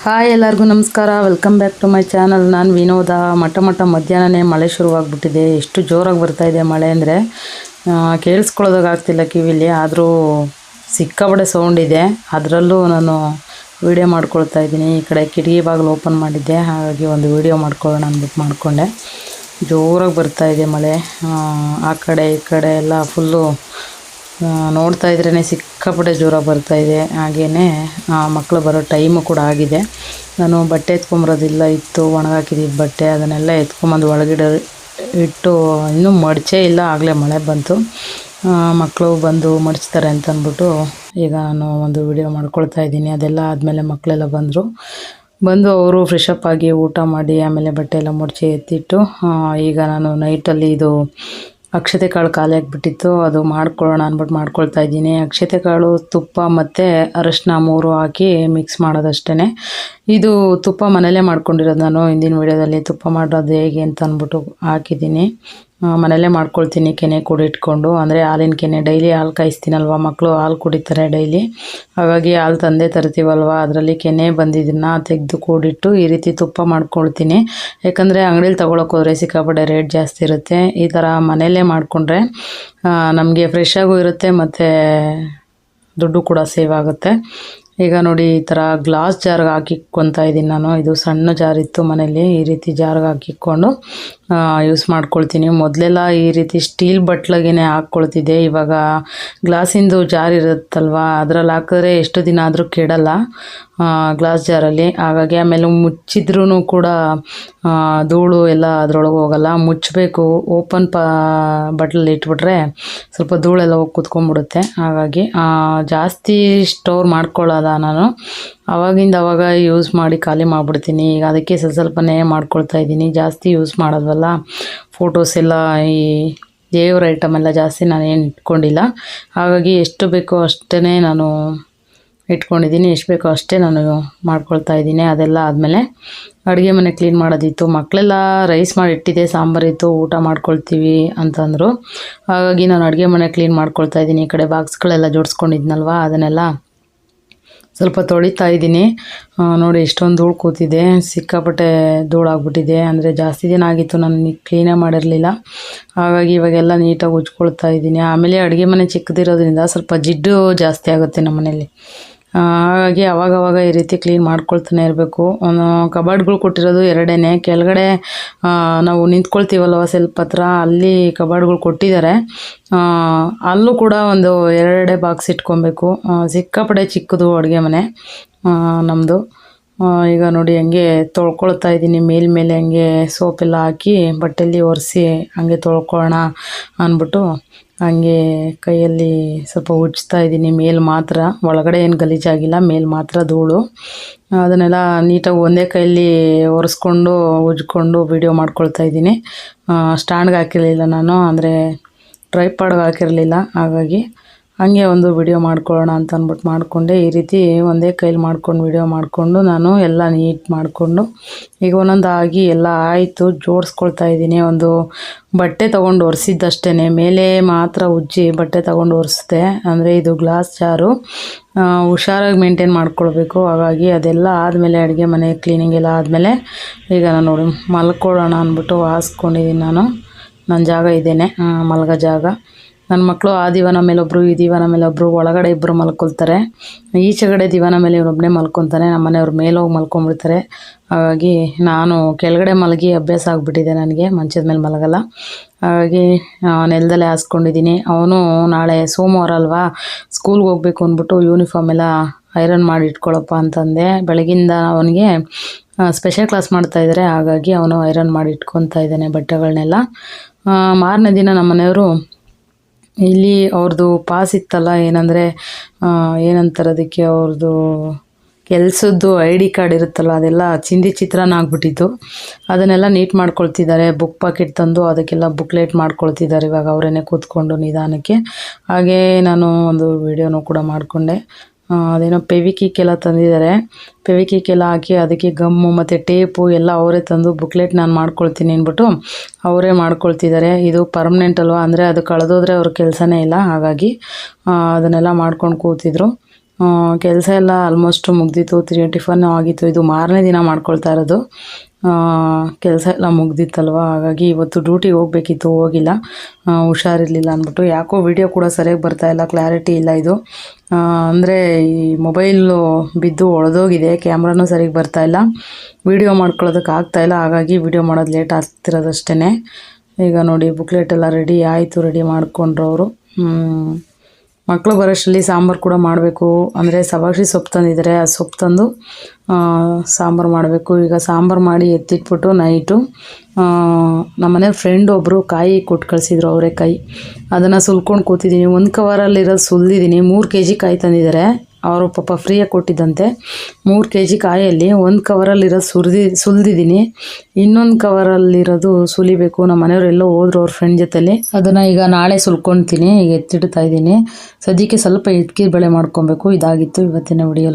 Hi ಎಲ್ಲರಿಗೂ ನಮಸ್ಕಾರ. Welcome back to my channel. ನಾನು ವಿನೋದ. ಮಧ್ಯಾಹ್ನನೇ ಮಳೆ ಶುರುವಾಗ್ಬಿಟ್ಟಿದೆ. ಎಷ್ಟು ಜೋರಾಗಿ ಬರ್ತಾಯಿದೆ ಮಳೆ ಅಂದರೆ ಕೇಳಿಸ್ಕೊಳ್ಳೋದಾಗ್ತಿಲ್ಲ ಕಿವಿಲಿ. ಆದರೂ ಸಿಕ್ಕಾಬಡೆ ಸೌಂಡ್ ಇದೆ. ಅದರಲ್ಲೂ ನಾನು ವೀಡಿಯೋ ಮಾಡ್ಕೊಳ್ತಾ ಇದ್ದೀನಿ. ಈ ಕಡೆ ಕಿಟಕಿ ಬಾಗಿಲು ಓಪನ್ ಮಾಡಿದ್ದೆ, ಹಾಗಾಗಿ ಒಂದು ವೀಡಿಯೋ ಮಾಡ್ಕೊಳ್ಳೋಣ ಅಂದ್ಬಿಟ್ಟು ಮಾಡಿಕೊಂಡೆ. ಜೋರಾಗಿ ಬರ್ತಾಯಿದೆ ಮಳೆ. ಆ ಕಡೆ ಈ ಕಡೆ ಎಲ್ಲ ಫುಲ್ಲು ನೋಡ್ತಾ ಇದ್ರೇ ಸಿಕ್ಕಾಪಟ್ಟೆ ಜೋರಾಗಿ ಬರ್ತಾಯಿದೆ. ಹಾಗೆಯೇ ಮಕ್ಕಳು ಬರೋ ಟೈಮು ಕೂಡ ಆಗಿದೆ. ನಾನು ಬಟ್ಟೆ ಎತ್ಕೊಂಬರೋದಿಲ್ಲ ಇತ್ತು, ಒಣಗಾಕಿದ್ದಿದ್ದು ಬಟ್ಟೆ ಅದನ್ನೆಲ್ಲ ಎತ್ಕೊಂಬಂದು ಒಳಗಡೆ ಇಟ್ಟು ಇನ್ನೂ ಮಡಚೇ ಇಲ್ಲ. ಆಗಲೇ ಮಳೆ ಬಂತು. ಮಕ್ಕಳು ಬಂದು ಮಡಚ್ತಾರೆ ಅಂತ ಅಂದ್ಬಿಟ್ಟು ಈಗ ನಾನು ಒಂದು ವಿಡಿಯೋ ಮಾಡ್ಕೊಳ್ತಾ ಇದ್ದೀನಿ. ಅದೆಲ್ಲ ಆದಮೇಲೆ ಮಕ್ಕಳೆಲ್ಲ ಬಂದು ಅವರು ಫ್ರೆಶಪ್ ಆಗಿ ಊಟ ಮಾಡಿ ಆಮೇಲೆ ಬಟ್ಟೆ ಎಲ್ಲ ಮಡಚಿ ಎತ್ತಿಟ್ಟು ಈಗ ನಾನು ನೈಟಲ್ಲಿ ಇದು ಅಕ್ಷತೆ ಕಾಳು ಖಾಲಿ ಆಗಿಬಿಟ್ಟಿತ್ತು, ಅದು ಮಾಡ್ಕೊಳ್ಳೋಣ ಅಂದ್ಬಿಟ್ಟು ಮಾಡ್ಕೊಳ್ತಾ ಇದ್ದೀನಿ. ಅಕ್ಷತೆ ಕಾಳು, ತುಪ್ಪ ಮತ್ತು ಅರಶಿನ 3 ಹಾಕಿ ಮಿಕ್ಸ್ ಮಾಡೋದಷ್ಟೇ. ಇದು ತುಪ್ಪ ಮನೇಲೇ ಮಾಡ್ಕೊಂಡಿರೋದು. ನಾನು ಹಿಂದಿನ ವೀಡಿಯೋದಲ್ಲಿ ತುಪ್ಪ ಮಾಡೋದು ಹೇಗೆ ಅಂತ ಅಂದ್ಬಿಟ್ಟು ಹಾಕಿದ್ದೀನಿ. ಮನೇಲೇ ಮಾಡ್ಕೊಳ್ತೀನಿ ಕೆನೆ ಕೂಡಿಟ್ಕೊಂಡು. ಅಂದರೆ ಹಾಲಿನ ಕೆನೆ, ಡೈಲಿ ಹಾಲು ಕಾಯಿಸ್ತೀನಲ್ವ, ಮಕ್ಕಳು ಹಾಲು ಕುಡಿತಾರೆ ಡೈಲಿ. ಹಾಗಾಗಿ ಹಾಲು ತಂದೆ ತರ್ತೀವಲ್ವ, ಅದರಲ್ಲಿ ಕೆನೆ ಬಂದಿದ್ದನ್ನು ತೆಗೆದು ಕೂಡಿಟ್ಟು ಈ ರೀತಿ ತುಪ್ಪ ಮಾಡ್ಕೊಳ್ತೀನಿ. ಯಾಕಂದರೆ ಅಂಗಡೀಲಿ ತೊಗೊಳಕ್ಕೆ ಹೋದರೆ ಸಿಕ್ಕಾಪಟ್ಟೆ ರೇಟ್ ಜಾಸ್ತಿ ಇರುತ್ತೆ. ಈ ಥರ ಮನೆಯಲ್ಲೇ ಮಾಡಿಕೊಂಡ್ರೆ ನಮಗೆ ಫ್ರೆಶ್ಶಾಗೂ ಇರುತ್ತೆ ಮತ್ತು ದುಡ್ಡು ಕೂಡ ಸೇವ್ ಆಗುತ್ತೆ. ಈಗ ನೋಡಿ, ಈ ಥರ ಗ್ಲಾಸ್ ಜಾರ್ಗೆ ಹಾಕಿಕ್ಕೊತಾ ಇದ್ದೀನಿ ನಾನು. ಇದು ಸಣ್ಣ ಜಾರ್ ಇತ್ತು ಮನೇಲಿ, ಈ ರೀತಿ ಜಾರ್ಗೆ ಹಾಕಿಕ್ಕೊಂಡು ಯೂಸ್ ಮಾಡ್ಕೊಳ್ತೀನಿ. ಮೊದಲೆಲ್ಲ ಈ ರೀತಿ ಸ್ಟೀಲ್ ಬಟ್ಲಾಗೇ ಹಾಕ್ಕೊಳ್ತಿದ್ದೆ. ಇವಾಗ ಗ್ಲಾಸಿಂದು ಜಾರ್ ಇರುತ್ತಲ್ವ, ಅದರಲ್ಲಿ ಹಾಕಿದ್ರೆ ಎಷ್ಟು ದಿನ ಆದರೂ ಕೆಡಲ್ಲ ಗ್ಲಾಸ್ ಜಾರಲ್ಲಿ. ಹಾಗಾಗಿ ಆಮೇಲೆ ಮುಚ್ಚಿದ್ರೂ ಕೂಡ ಧೂಳು ಎಲ್ಲ ಅದರೊಳಗೆ ಹೋಗಲ್ಲ. ಮುಚ್ಚಬೇಕು. ಓಪನ್ ಬಟ್ಲಲ್ಲಿ ಇಟ್ಬಿಟ್ರೆ ಸ್ವಲ್ಪ ಧೂಳೆಲ್ಲ ಹೋಗಿ ಕೂತ್ಕೊಂಡ್ಬಿಡುತ್ತೆ. ಹಾಗಾಗಿ ಜಾಸ್ತಿ ಸ್ಟೋರ್ ಮಾಡ್ಕೊಳ್ಳೋಲ್ಲ ನಾನು. ಆವಾಗಿಂದ ಆವಾಗ ಯೂಸ್ ಮಾಡಿ ಖಾಲಿ ಮಾಡಿಬಿಡ್ತೀನಿ. ಈಗ ಅದಕ್ಕೆ ಸ್ವಲ್ಪನೇ ಮಾಡ್ಕೊಳ್ತಾ ಇದ್ದೀನಿ. ಜಾಸ್ತಿ ಯೂಸ್ ಮಾಡೋದಲ್ಲ. ಫೋಟೋಸ್ ಎಲ್ಲ, ಈ ದೇವ್ರ ಐಟಮ್ ಎಲ್ಲ ಜಾಸ್ತಿ ನಾನೇನು ಇಟ್ಕೊಂಡಿಲ್ಲ. ಹಾಗಾಗಿ ಎಷ್ಟು ಬೇಕೋ ಅಷ್ಟೇ ನಾನು ಇಟ್ಕೊಂಡಿದ್ದೀನಿ. ಎಷ್ಟು ಬೇಕೋ ಅಷ್ಟೇ ನಾನು ಮಾಡ್ಕೊಳ್ತಾ ಇದ್ದೀನಿ. ಅದೆಲ್ಲ ಆದಮೇಲೆ ಅಡುಗೆ ಮನೆ ಕ್ಲೀನ್ ಮಾಡೋದಿತ್ತು. ಮಕ್ಕಳೆಲ್ಲ ರೈಸ್ ಮಾಡಿ ಇಟ್ಟಿದ್ದೆ, ಸಾಂಬಾರಿತ್ತು, ಊಟ ಮಾಡ್ಕೊಳ್ತೀವಿ ಅಂತಂದರು. ಹಾಗಾಗಿ ನಾನು ಅಡುಗೆ ಮನೆ ಕ್ಲೀನ್ ಮಾಡ್ಕೊಳ್ತಾ ಇದ್ದೀನಿ. ಈ ಕಡೆ ಬಾಕ್ಸ್ಗಳೆಲ್ಲ ಜೋಡಿಸ್ಕೊಂಡಿದ್ನಲ್ವ, ಅದನ್ನೆಲ್ಲ ಸ್ವಲ್ಪ ತೊಳಿತಾ ಇದ್ದೀನಿ. ನೋಡಿ, ಇಷ್ಟೊಂದು ಧೂಳು ಕೂತಿದೆ. ಸಿಕ್ಕಾಪಟ್ಟೆ ಧೂಳಾಗ್ಬಿಟ್ಟಿದೆ. ಅಂದರೆ ಜಾಸ್ತಿ ದಿನ ಆಗಿತ್ತು ನಾನು ಕ್ಲೀನೇ ಮಾಡಿರಲಿಲ್ಲ. ಹಾಗಾಗಿ ಇವಾಗೆಲ್ಲ ನೀಟಾಗಿ ಉಜ್ಕೊಳ್ತಾ ಇದ್ದೀನಿ. ಆಮೇಲೆ ಅಡುಗೆ ಮನೆ ಚಿಕ್ಕದಿರೋದ್ರಿಂದ ಸ್ವಲ್ಪ ಜಿಡ್ಡು ಜಾಸ್ತಿ ಆಗುತ್ತೆ ನಮ್ಮ ಮನೇಲಿ. ಹಾಗಾಗಿ ಅವಾಗವಾಗ ಈ ರೀತಿ ಕ್ಲೀನ್ ಮಾಡ್ಕೊಳ್ತಾನೆ ಇರಬೇಕು. ಕಬಾರ್ಡ್ಗಳು ಕೊಟ್ಟಿರೋದು 2 ಕೆಳಗಡೆ ನಾವು ನಿಂತ್ಕೊಳ್ತೀವಲ್ವ ಸ್ವಲ್ಪ ಹತ್ರ, ಅಲ್ಲಿ ಕಬಾರ್ಡ್ಗಳು ಕೊಟ್ಟಿದ್ದಾರೆ. ಅಲ್ಲೂ ಕೂಡ ಒಂದು 2 ಬಾಕ್ಸ್ ಇಟ್ಕೊಬೇಕು. ಸಿಕ್ಕಾಪಟ್ಟೆ ಚಿಕ್ಕದು ಅಡುಗೆ ಮನೆ ನಮ್ಮದು. ಈಗ ನೋಡಿ, ಹಂಗೆ ತೊಳ್ಕೊಳ್ತಾ ಇದ್ದೀನಿ. ಮೇಲ್ಮೇಲೆ ಹಂಗೆ ಸೋಪೆಲ್ಲ ಹಾಕಿ ಬಟ್ಟೆಯಲ್ಲಿ ಒರೆಸಿ ಹಂಗೆ ತೊಳ್ಕೊಳ್ಳೋಣ ಅಂದ್ಬಿಟ್ಟು ಹಂಗೆ ಕೈಯಲ್ಲಿ ಸ್ವಲ್ಪ ಉಜ್ತಾ ಇದ್ದೀನಿ. ಮೇಲ್ ಮಾತ್ರ, ಒಳಗಡೆ ಏನು ಗಲೀಜಾಗಿಲ್ಲ, ಮೇಲ್ ಮಾತ್ರ ಧೂಳು. ಅದನ್ನೆಲ್ಲ ನೀಟಾಗಿ ಒಂದೇ ಕೈಯಲ್ಲಿ ಒರೆಸ್ಕೊಂಡು ಉಜ್ಕೊಂಡು ವೀಡಿಯೋ ಮಾಡ್ಕೊಳ್ತಾ ಇದ್ದೀನಿ. ಸ್ಟ್ಯಾಂಡ್ಗೆ ಹಾಕಿರಲಿಲ್ಲ ನಾನು, ಅಂದರೆ ಟ್ರೈಪಾಡ್ಗೆ ಹಾಕಿರಲಿಲ್ಲ. ಹಾಗಾಗಿ ಹಾಗೆ ಒಂದು ವಿಡಿಯೋ ಮಾಡ್ಕೊಳ್ಳೋಣ ಅಂತ ಅಂದ್ಬಿಟ್ಟು ಮಾಡಿಕೊಂಡೆ. ಈ ರೀತಿ ಒಂದೇ ಕೈಲಿ ಮಾಡ್ಕೊಂಡು ವಿಡಿಯೋ ಮಾಡಿಕೊಂಡು ನಾನು ಎಲ್ಲ ನೀಟ್ ಮಾಡಿಕೊಂಡು ಈಗ ಒಂದೊಂದು ಆಗಿ ಎಲ್ಲ ಆಯಿತು. ಜೋಡಿಸ್ಕೊಳ್ತಾ ಇದ್ದೀನಿ. ಒಂದು ಬಟ್ಟೆ ತೊಗೊಂಡು ಒರೆಸಿದ್ದಷ್ಟೇ, ಮೇಲೆ ಮಾತ್ರ ಉಜ್ಜಿ ಬಟ್ಟೆ ತೊಗೊಂಡು ಒರೆಸ್ದೆ. ಅಂದರೆ ಇದು ಗ್ಲಾಸ್ ಜಾರು, ಹುಷಾರಾಗಿ ಮೇಂಟೈನ್ ಮಾಡ್ಕೊಳ್ಬೇಕು. ಹಾಗಾಗಿ ಅದೆಲ್ಲ ಆದಮೇಲೆ ಅಡುಗೆ ಮನೆ ಕ್ಲೀನಿಂಗ್ ಎಲ್ಲ ಆದಮೇಲೆ ಈಗ ನಾನು ನೋಡಿ ಮಲ್ಕೊಳ್ಳೋಣ ಅಂದ್ಬಿಟ್ಟು ಹಾಸ್ಕೊಂಡಿದ್ದೀನಿ. ನಾನು ನನ್ನ ಜಾಗ ಇದ್ದೇನೆ, ಮಲಗೋ ಜಾಗ. ನನ್ನ ಮಕ್ಕಳು ಆ ದಿವಾನ ಮೇಲೊಬ್ಬರು, ಈ ದಿವಾನ ಮೇಲೊಬ್ಬರು, ಒಳಗಡೆ ಇಬ್ಬರು ಮಲ್ಕೊಳ್ತಾರೆ. ಈಚೆಗಡೆ ದಿವಾನ ಮೇಲೆ ಇವನೊಬ್ಬನೇ ಮಲ್ಕೊತಾನೆ. ನಮ್ಮ ಮನೆಯವ್ರು ಮೇಲೋಗಿ ಮಲ್ಕೊಂಡ್ಬಿಡ್ತಾರೆ. ಹಾಗಾಗಿ ನಾನು ಕೆಳಗಡೆ ಮಲಗಿ ಅಭ್ಯಾಸ ಆಗಿಬಿಟ್ಟಿದೆ ನನಗೆ, ಮಂಚದ ಮೇಲೆ ಮಲಗಲ್ಲ. ಹಾಗಾಗಿ ನೆಲದಲ್ಲೇ ಹಾಸ್ಕೊಂಡಿದ್ದೀನಿ. ಅವನು ನಾಳೆ ಸೋಮವಾರ ಅಲ್ವಾ, ಸ್ಕೂಲ್ಗೆ ಹೋಗ್ಬೇಕು ಅಂದ್ಬಿಟ್ಟು ಯೂನಿಫಾರ್ಮ್ ಎಲ್ಲ ಐರನ್ ಮಾಡಿ ಇಟ್ಕೊಳ್ಳಪ್ಪ ಅಂತಂದೆ. ಬೆಳಗಿಂದ ಅವನಿಗೆ ಸ್ಪೆಷಲ್ ಕ್ಲಾಸ್ ಮಾಡ್ತಾಯಿದ್ದಾರೆ. ಹಾಗಾಗಿ ಅವನು ಐರನ್ ಮಾಡಿ ಇಟ್ಕೊತಾ ಇದ್ದಾನೆ ಬಟ್ಟೆಗಳನ್ನೆಲ್ಲ. ಮಾರನೇ ದಿನ ನಮ್ಮ ಮನೆಯವರು ಇಲ್ಲಿ ಅವ್ರದ್ದು ಪಾಸ್ ಇತ್ತಲ್ಲ, ಏನಂತಾರೆ ಅದಕ್ಕೆ, ಅವ್ರದ್ದು ಕೆಲಸದ್ದು ID ಕಾರ್ಡ್ ಇರುತ್ತಲ್ಲ, ಅದೆಲ್ಲ ಚಿಂದಿ ಚಿತ್ರಾನ್ನ ಆಗಿಬಿಟ್ಟಿತ್ತು. ಅದನ್ನೆಲ್ಲ ನೀಟ್ ಮಾಡ್ಕೊಳ್ತಿದ್ದಾರೆ. ಬುಕ್ ಪಾಕೆಟ್ ತಂದು ಅದಕ್ಕೆಲ್ಲ ಬುಕ್ಲೆಟ್ ಮಾಡ್ಕೊಳ್ತಿದ್ದಾರೆ ಇವಾಗ ಅವರೇನೆ ಕೂತ್ಕೊಂಡು ನಿಧಾನಕ್ಕೆ. ಹಾಗೇ ನಾನು ಒಂದು ವಿಡಿಯೋನೂ ಕೂಡ ಮಾಡಿಕೊಂಡೆ. ಅದೇನೋ ಫೆವಿಕ್ವಿಕ್ ಎಲ್ಲ ತಂದಿದ್ದಾರೆ. ಫೆವಿಕ್ವಿಕ್ ಎಲ್ಲ ಹಾಕಿ ಅದಕ್ಕೆ ಗಮ್ಮು ಮತ್ತು ಟೇಪು ಎಲ್ಲ ಅವರೇ ತಂದು ಬುಕ್ಲೆಟ್ ನಾನು ಮಾಡ್ಕೊಳ್ತೀನಿ ಅಂದ್ಬಿಟ್ಟು ಅವರೇ ಮಾಡ್ಕೊಳ್ತಿದ್ದಾರೆ. ಇದು ಪರ್ಮನೆಂಟ್ ಅಲ್ವಾ, ಅಂದರೆ ಅದು ಕಳೆದೋದ್ರೆ ಅವ್ರ ಕೆಲಸನೇ ಇಲ್ಲ. ಹಾಗಾಗಿ ಅದನ್ನೆಲ್ಲ ಮಾಡ್ಕೊಂಡು ಕೂತಿದ್ರು. ಕೆಲಸ ಎಲ್ಲ ಆಲ್ಮೋಸ್ಟ್ ಮುಗ್ದಿತ್ತು. ಟಿಫನ್ ಆಗಿತ್ತು. ಇದು ಮಾರನೇ ದಿನ ಮಾಡ್ಕೊಳ್ತಾ ಇರೋದು. ಕೆಲಸ ಎಲ್ಲ ಮುಗ್ದಿತ್ತಲ್ವ, ಹಾಗಾಗಿ ಇವತ್ತು ಡ್ಯೂಟಿಗೆ ಹೋಗಬೇಕಿತ್ತು, ಹೋಗಿಲ್ಲ. ಹುಷಾರಿರಲಿಲ್ಲ ಅಂದ್ಬಿಟ್ಟು. ಯಾಕೋ ವಿಡಿಯೋ ಕೂಡ ಸರಿಯಾಗಿ ಬರ್ತಾಯಿಲ್ಲ, ಕ್ಲಾರಿಟಿ ಇಲ್ಲ ಇದು. ಅಂದರೆ ಈ ಮೊಬೈಲು ಬಿದ್ದು ಒಡೆದೋಗಿದೆ, ಕ್ಯಾಮ್ರಾನೂ ಸರಿಯಾಗಿ ಬರ್ತಾಯಿಲ್ಲ, ವಿಡಿಯೋ ಮಾಡ್ಕೊಳ್ಳೋದಕ್ಕೆ ಆಗ್ತಾಯಿಲ್ಲ. ಹಾಗಾಗಿ ವಿಡಿಯೋ ಮಾಡೋದು ಲೇಟ್ ಆಗ್ತಿರೋದಷ್ಟೇ. ಈಗ ನೋಡಿ ಬುಕ್ಲೆಟ್ ಎಲ್ಲ ರೆಡಿ ಆಯಿತು, ರೆಡಿ ಮಾಡಿಕೊಂಡ್ರು ಅವರು. ಮಕ್ಕಳು ಬರೋಷ್ಟರಲ್ಲಿ ಸಾಂಬಾರು ಕೂಡ ಮಾಡಬೇಕು. ಅಂದರೆ ಸಬಾಕ್ಷಿ ಸೊಪ್ಪು ತಂದಿದ್ದಾರೆ, ಆ ಸೊಪ್ಪು ತಂದು ಸಾಂಬಾರು ಮಾಡಬೇಕು. ಈಗ ಸಾಂಬಾರು ಮಾಡಿ ಎತ್ತಿಟ್ಬಿಟ್ಟು ನೈಟು ನಮ್ಮನೆ ಫ್ರೆಂಡ್ ಒಬ್ಬರು ಕಾಯಿ ಕೊಟ್ಟು ಕಳಿಸಿದ್ರು, ಅವರೆಕಾಯಿ. ಅದನ್ನು ಸುಲ್ಕೊಂಡು ಕೂತಿದ್ದೀನಿ. ಒಂದು ಕವರಲ್ಲಿರೋದು ಸುಲಿದಿದ್ದೀನಿ. 3 kg ಕಾಯಿ ತಂದಿದ್ದಾರೆ. ಅವರು ಪಾಪ ಫ್ರೀಯಾಗಿ ಕೊಟ್ಟಿದ್ದಂತೆ. 3 kg ಕಾಯಲ್ಲಿ 1 ಕವರಲ್ಲಿರೋದು ಸುಲಿದಿದ್ದೀನಿ. ಇನ್ನೊಂದು ಕವರಲ್ಲಿರೋದು ಸುಲಿಬೇಕು. ನಮ್ಮ ಮನೆಯವರೆಲ್ಲೋ ಹೋದ್ರು ಅವ್ರ ಫ್ರೆಂಡ್ ಜೊತೆಲಿ. ಅದನ್ನು ಈಗ ನಾಳೆ ಸುಲ್ಕೊಳ್ತೀನಿ. ಈಗ ಎತ್ತಿಡ್ತಾ ಇದ್ದೀನಿ. ಸದ್ಯಕ್ಕೆ ಸ್ವಲ್ಪ ಇಡ್ಕಿ ಬೇಳೆ ಮಾಡ್ಕೊಬೇಕು. ಇದಾಗಿತ್ತು ಇವತ್ತಿನ ವಿಡಿಯೋ.